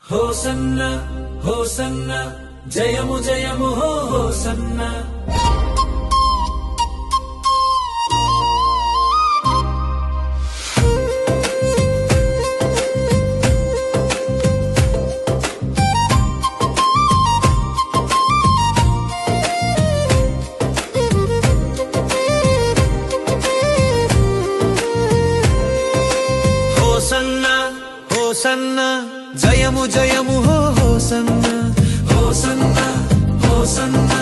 Hosanna hosanna జయము జయము hosanna hosanna hosanna జయము జయము హోసన్న హోసన్న హోసన్న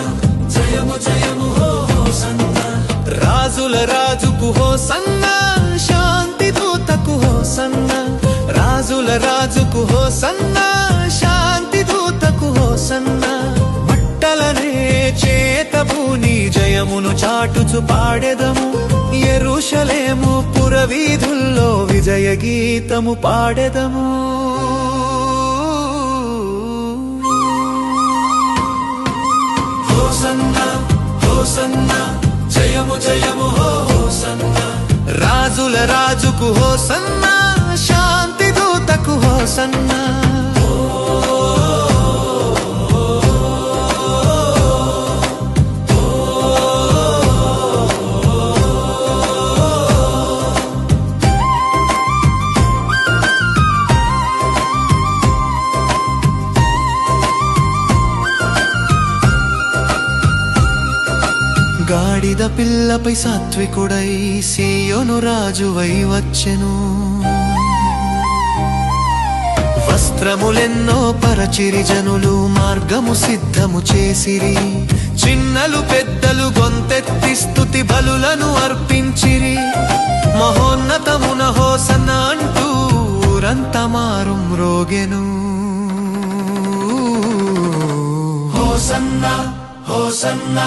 జయము జయము హోసన్న రాజుల రాజుకు హోసన్న శాంతి దూతకు హోసన్న రాజుల రాజుకు హోసన్న శాంతి దూతకు హోసన్న మట్టలనే చేతబూని జయమును చాటుచు పాడెదము యెరూషలేము పురవీధుల్లో విజయ గీతము పాడెదము. హోసన్న హోసన్న జయము జయము హోసన్న రాజుల రాజుకు హోసన్న శాంతి దూతకు హోసన్న గాడిద పిల్లపై సాత్వికుడై సీయోను రాజువై వచ్చెను వస్త్రములెన్నో పరచిరి జనులు మార్గము సిద్ధము చేసిరి చిన్నలు పెద్దలు గొంతెత్తి స్తుతి బలులను అర్పించిరి మహోన్నతమున హోసన్న అంటూ ఊరంతా మారుం రోగెను. హోసన్న హోసన్న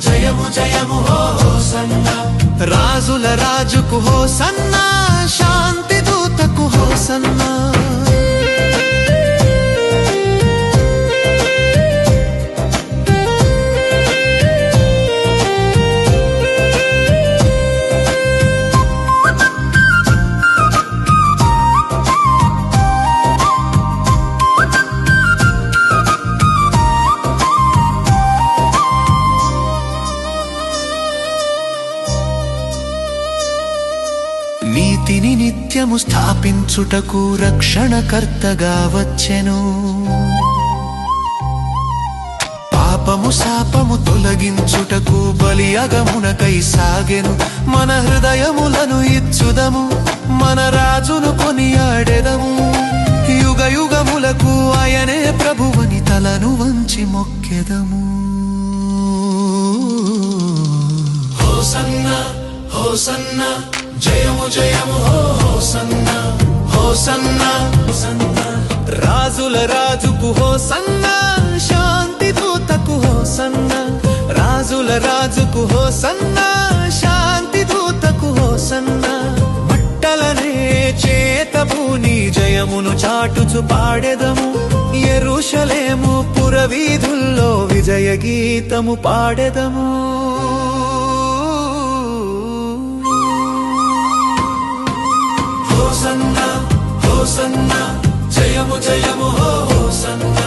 జయము జయము హోసన్న రాజుల రాజుకు హోసన్న శాంతి దూతకు హోసన్న నీతిని నిత్యము స్థాపించుటకు రక్షణకర్తగా వచ్చెను పాపము శాపము తొలగించుటకు బలియగమునకై సాగెను మన హృదయములను ఇచ్చుదము మన రాజును కొనియాడెదము యుగ యుగములకు ఆయనే ప్రభువని తలను వంచి మొక్కెదము. హోసన్న హోసన్న జయము జయము హోసన్న హోసన్న హోసన్న రాజుల రాజుకు హోసన్న శాంతి దూతకు హోసన్న రాజుల రాజుకు హోసన్న శాంతి దూతకు హోసన్న మట్టలనే చేతబూని జయమును చాటుచు పాడెదము యెరూషలేము పురవీధుల్లో విజయ గీతము పాడెదము. హోసన్న హోసన్న జయము జయము హోసన్న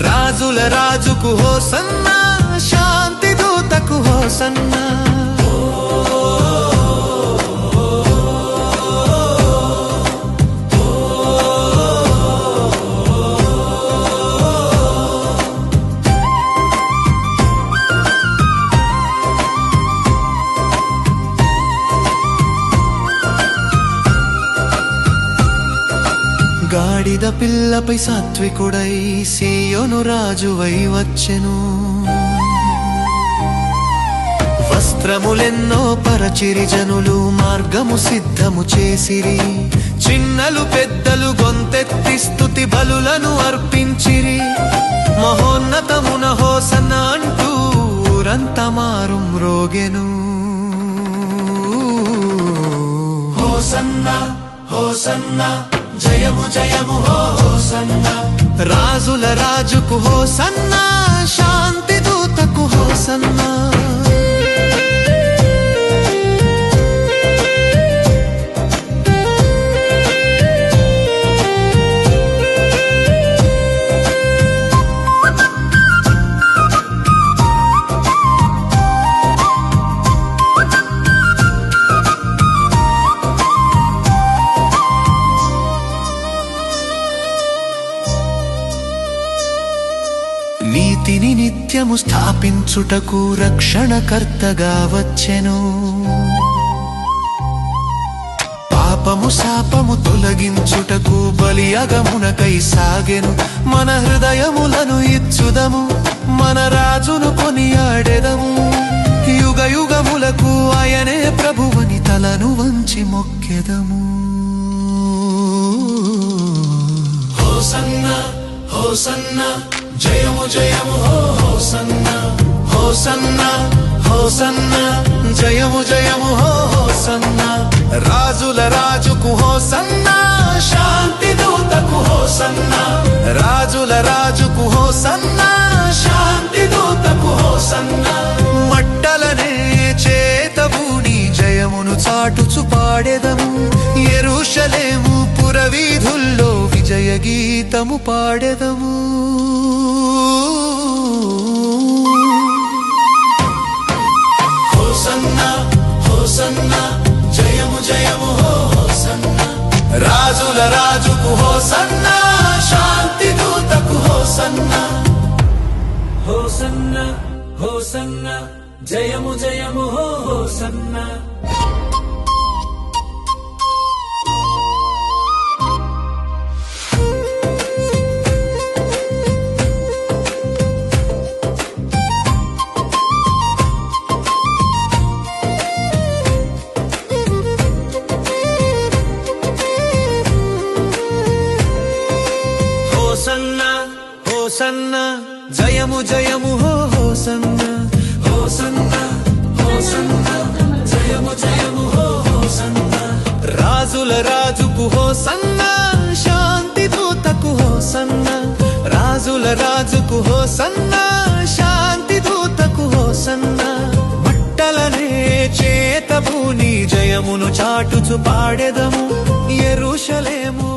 రాజుల రాజుకు హోసన్న శాంతి దూతకు హోసన్న గాడిద పిల్లపై సాత్వికుడై సీయోను రాజువై వచ్చెను వస్త్రములెన్నో పరచిరి జనులు మార్గము సిద్ధము చేసిరి చిన్నలు పెద్దలు గొంతెత్తి స్తుతి బలులను అర్పించిరి మహోన్నతమున హోసన్న అంటూ ఊరంతా మారుం రోగెను. హోసన్న హోసన్న జయము జయము హోసన్న రాజుల రాజుకు హోసన్న శాంతి దూతకు హోసన్న నీతిని నిత్యము స్థాపించుటకు రక్షణకర్తగా వచ్చెను. పాపము శాపము తొలగించుటకు బలియగమునకై సాగెను. మన హృదయములను ఇచ్చుదము, మన రాజును కొనియాడెదము. యుగ యుగములకు ఆయనే ప్రభువని తలను వంచి మొక్కెదము. హోసన్నా హోసన్నా జయము జయము హోసన్నా, హోసన్నా హోసన్నా జయము జయము హోసన్నా. రాజుల రాజుకు హోసన్నా, శాంతి దూతకు హోసన్నా. రాజుల రాజుకు హోసన్నా, శాంతి దూతకు హోసన్నా. మట్టలనే చేతబూని జయమును చాటుచు పాడెదము. యెరూషలేము పురవీధుల్లో విజయ గీతము పాడెదము. హోసన్నా హోసన్నా జయము జయము హోసన్నా. రాజుల రాజుకు హోసన్నా, శాంతి దూతకు హోసన్నా. హోసన్నా హోసన్నా జయము జయము హోసన్నా. హోసన్నా హోసన్నా జయము జయము హోసన్నా. హోసన్నా హోసన్నా జయము జయము హోసన్నా. రాజుల రాజుకు హోసన్నా, శాంతి దూతకు హోసన్నా. రాజుల రాజుకు హోసన్నా, శాంతి దూతకు హోసన్నా. మట్టలనే చేతబూని జయమును చాటుచు పాడెదము. యెరూషలేము